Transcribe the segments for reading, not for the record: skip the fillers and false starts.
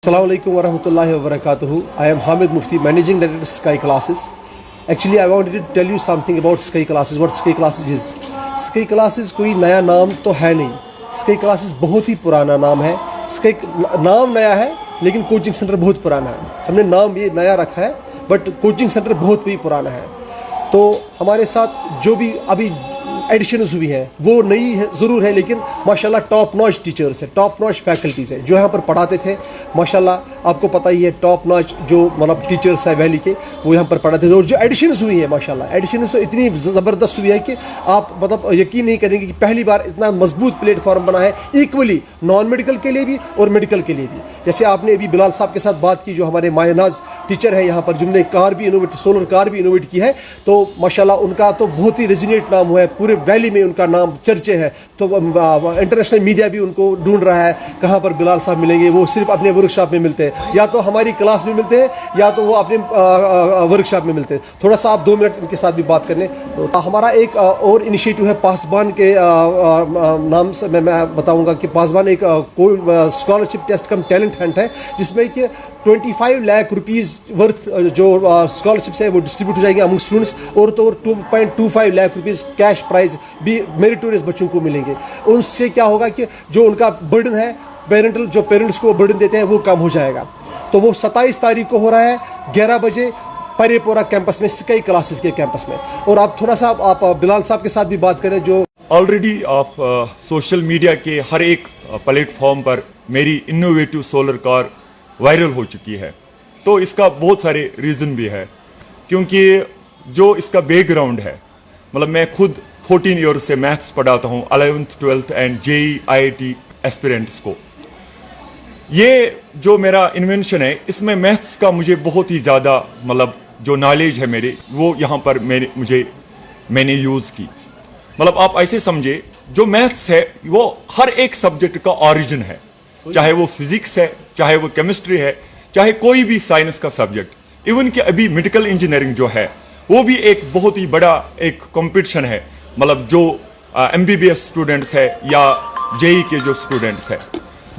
Assalamu alaikum wa rahmatullahi wa barakatuhu. I am Hamid Mufti, Managing Director Sky Classes. Actually, I wanted to tell you something about Sky Classes, what Sky Classes is. Sky Classes कोई नया नाम तो है नहीं. Sky Classes बहुत ही पुराना नाम है. Sky नाम नया है लेकिन कोचिंग सेंटर बहुत पुराना है. हमने नाम ये नया रखा है बट कोचिंग सेंटर बहुत ही पुराना है. तो हमारे साथ जो भी अभी एडिशन्स हुई हैं वो नई है ज़रूर है, लेकिन माशाल्लाह टॉप नॉच टीचर्स हैं, टॉप नॉच फैकल्टीज़ हैं जो यहाँ पर पढ़ाते थे. माशाल्लाह आपको पता ही है टॉप नॉच जो मतलब टीचर्स हैं वैली के वो यहाँ पर पढ़ाते थे. और जो एडिशन्स हुई हैं माशाल्लाह एडिशन्स तो इतनी ज़बरदस्त हुई है कि आप मतलब यकीन नहीं करेंगे कि पहली बार इतना मजबूत प्लेटफॉर्म बना है इक्वली नॉन मेडिकल के लिए भी और मेडिकल के लिए भी. जैसे आपने अभी बिलाल साहब के साथ बात की जो हमारे मायनाज टीचर है यहाँ पर जिन्होंने कार भी इनोवेट सोलर कार भी इनोवेट की है, तो माशाल्लाह उनका तो बहुत ही रेजिनेट नाम हुआ है, पूरे वैली में उनका नाम चर्चे है. तो इंटरनेशनल मीडिया भी उनको ढूंढ रहा है कहाँ पर बिलाल साहब मिलेंगे. वो सिर्फ अपने वर्कशॉप में मिलते हैं, या तो हमारी क्लास में मिलते हैं या तो वो अपने वर्कशॉप में मिलते हैं. थोड़ा सा आप 2 मिनट इनके साथ भी बात करने. तो हमारा एक और इनिशिएटिव है पासबान के नाम से मैं बताऊंगा कि पासबान एक स्कॉलरशिप टेस्ट कम टैलेंट हंट है जिसमें कि 25 लाख रुपीज़ वर्थ जो स्कॉलरशिप्स है वो डिस्ट्रीब्यूट हो जाएंगे अमंग स्टूडेंट्स, और तो 2.25 लाख रुपीज़ कैश प्राइज़ भी मेरिटोरियस बच्चों को मिलेंगे. उनसे क्या होगा कि जो उनका बर्डन है पेरेंटल जो पेरेंट्स को बर्डन देते हैं वो कम हो जाएगा. तो वो 27 तारीख को हो रहा है 11 बजे परेपोरा कैंपस में, स्काई क्लासेस के कैंपस में. और आप थोड़ा सा आप बिलाल साहब के साथ भी बात करें जो ऑलरेडी आप सोशल मीडिया के हर एक प्लेटफॉर्म पर मेरी इनोवेटिव सोलर कार वायरल हो चुकी है. तो इसका बहुत सारे रीज़न भी है, क्योंकि जो इसका बैकग्राउंड है, मतलब मैं खुद 14 ईयर से मैथ्स पढ़ाता हूँ 11th 12th and JEE IIT aspirants को. ये जो मेरा इन्वेंशन है इसमें मैथ्स का मुझे बहुत ही ज़्यादा मतलब जो नॉलेज है मेरे वो यहाँ पर मैंने यूज़ की. मतलब आप ऐसे समझे जो मैथ्स है वो हर एक सब्जेक्ट का ऑरिजिन है, चाहे वो फिजिक्स है, चाहे वो केमिस्ट्री है, चाहे कोई भी साइंस का सब्जेक्ट. इवन कि अभी मेडिकल इंजीनियरिंग जो है वो भी एक बहुत ही बड़ा एक कंपटीशन है. मतलब जो MBBS स्टूडेंट्स है या जेई के जो स्टूडेंट्स है,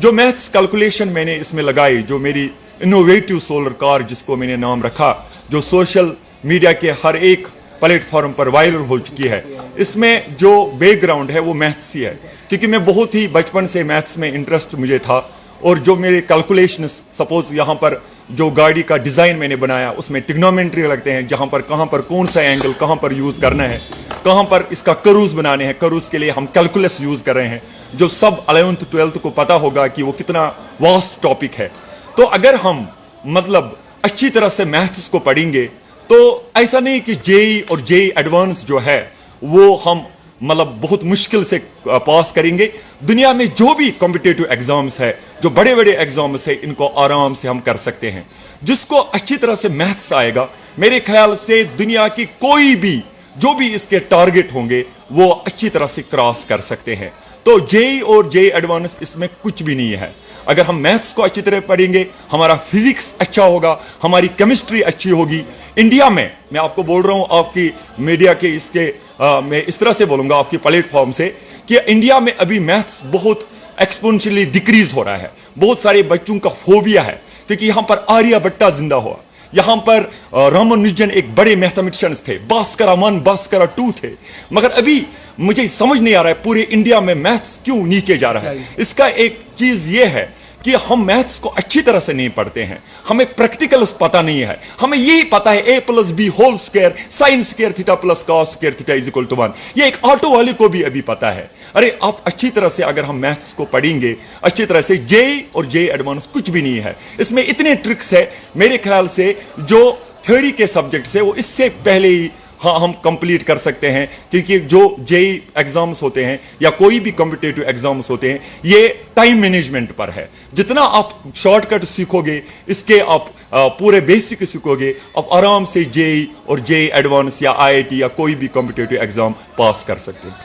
जो मैथ्स कैलकुलेशन मैंने इसमें लगाई, जो मेरी इनोवेटिव सोलर कार जिसको मैंने नाम रखा, जो सोशल मीडिया के हर एक प्लेटफॉर्म पर वायरल हो चुकी है, इसमें जो बैकग्राउंड है वो मैथ्स ही है. क्योंकि मैं बहुत ही बचपन से मैथ्स में इंटरेस्ट मुझे था, और जो मेरे कैलकुलेशंस सपोज यहाँ पर जो गाड़ी का डिज़ाइन मैंने बनाया उसमें ट्रिग्नोमेट्री लगते हैं, जहाँ पर कहाँ पर कौन सा एंगल कहाँ पर यूज़ करना है, कहाँ पर इसका करूज बनाने हैं, करूज के लिए हम कैलकुलस यूज़ कर रहे हैं, जो सब 11th 12th को पता होगा कि वो कितना वास्ट टॉपिक है. तो अगर हम मतलब अच्छी तरह से मैथ्स को पढ़ेंगे तो ऐसा नहीं कि जेई और जेई एडवांस जो है वो हम मतलब बहुत मुश्किल से पास करेंगे. दुनिया में जो भी कॉम्पिटिटिव एग्जाम्स है, जो बड़े बड़े एग्जाम्स है, इनको आराम से हम कर सकते हैं. जिसको अच्छी तरह से मैथ्स आएगा, मेरे ख्याल से दुनिया की कोई भी जो भी इसके टारगेट होंगे वो अच्छी तरह से क्रॉस कर सकते हैं. तो जेई और जेई एडवांस इसमें कुछ भी नहीं है. अगर हम मैथ्स को अच्छी तरह पढ़ेंगे, हमारा फिजिक्स अच्छा होगा, हमारी केमिस्ट्री अच्छी होगी. इंडिया में मैं आपको बोल रहा हूं, आपकी मीडिया के इसके मैं इस तरह से बोलूंगा आपकी प्लेटफॉर्म से कि इंडिया में अभी मैथ्स बहुत एक्सपोनेंशियली डिक्रीज हो रहा है. बहुत सारे बच्चों का फोबिया है, क्योंकि यहां पर आर्यभट्टा जिंदा हुआ, यहां पर रामानुजन एक बड़े मैथमेटिशियंस थे, भास्कर 1 भास्कर 2 थे. मगर अभी मुझे समझ नहीं आ रहा है पूरे इंडिया में मैथ्स क्यों नीचे जा रहा है. इसका एक चीज ये है कि हम मैथ्स को अच्छी तरह से नहीं पढ़ते हैं, हमें प्रैक्टिकल्स पता नहीं है. हमें यही पता है a+b² sin square theta plus cos square theta = 1. ये एक ऑटो वाले को भी अभी पता है. अरे आप अच्छी तरह से अगर हम मैथ्स को पढ़ेंगे अच्छी तरह से, जेई और जेई एडवांस कुछ भी नहीं है. इसमें इतने ट्रिक्स है मेरे ख्याल से, जो थ्योरी के सब्जेक्ट्स है वो इससे पहले ही हाँ हम कंप्लीट कर सकते हैं. क्योंकि जो जेई एग्जाम्स होते हैं या कोई भी कॉम्पिटिटिव एग्जाम्स होते हैं ये टाइम मैनेजमेंट पर है. जितना आप शॉर्टकट सीखोगे, इसके आप पूरे बेसिक सीखोगे, आप आराम से जेई और जेई एडवांस या IIT या कोई भी कॉम्पिटिटिव एग्जाम पास कर सकते हैं.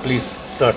Please start.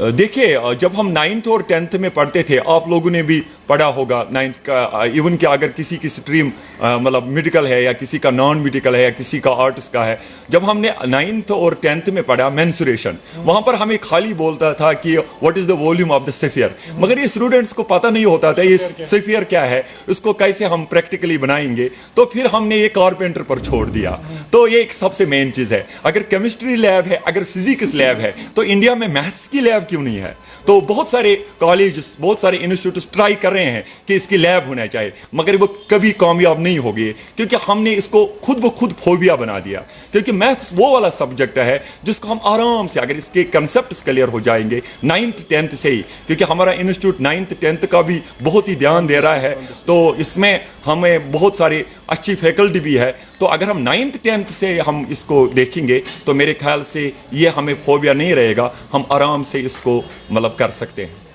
देखिए, जब हम 9th और 10th में पढ़ते थे, आप लोगों ने भी पढ़ा होगा 9th का, इवन कि अगर किसी की स्ट्रीम मतलब मेडिकल है या किसी का नॉन मेडिकल है या किसी का आर्ट्स का है, जब हमने 9th और 10th में पढ़ा मेंसुरेशन, वहाँ पर हमें खाली बोलता था कि what is the volume of the sphere, मगर ये स्टूडेंट्स को पता नहीं होता था ये सेफियर क्या है, इसको कैसे हम प्रैक्टिकली बनाएंगे। तो फिर हमने ये कारपेंटर पर छोड़ दिया। तो ये एक सबसे मेन चीज़ है। अगर केमिस्ट्री लैब है, अगर फिजिक्स लैब है, तो इंडिया में मैथ्स की लैब क्यों नहीं है? तो बहुत सारे कॉलेज, बहुत सारे इंस्टीट्यूट ट्राई कर रहे हैं कि इसकी लैब होना चाहिए, मगर वो कभी कामयाब नहीं होगी, क्योंकि हमने इसको खुद ब खुद फोबिया बना दिया। क्योंकि मैथ्स वो वाला सब्जेक्ट है जिसको हम आराम से, अगर इसके कंसेप्ट क्लियर हो जाएंगे 9th 10th से ही, क्योंकि हमारा इंस्टीट्यूट 9th 10th का भी बहुत ही ध्यान दे रहा है, तो इसमें हमें बहुत सारी अच्छी फैकल्टी भी है। तो अगर हम 9th 10th से हम इसको देखेंगे तो मेरे ख्याल से ये हमें फोबिया नहीं रहेगा, हम आराम से इसको मतलब कर सकते हैं।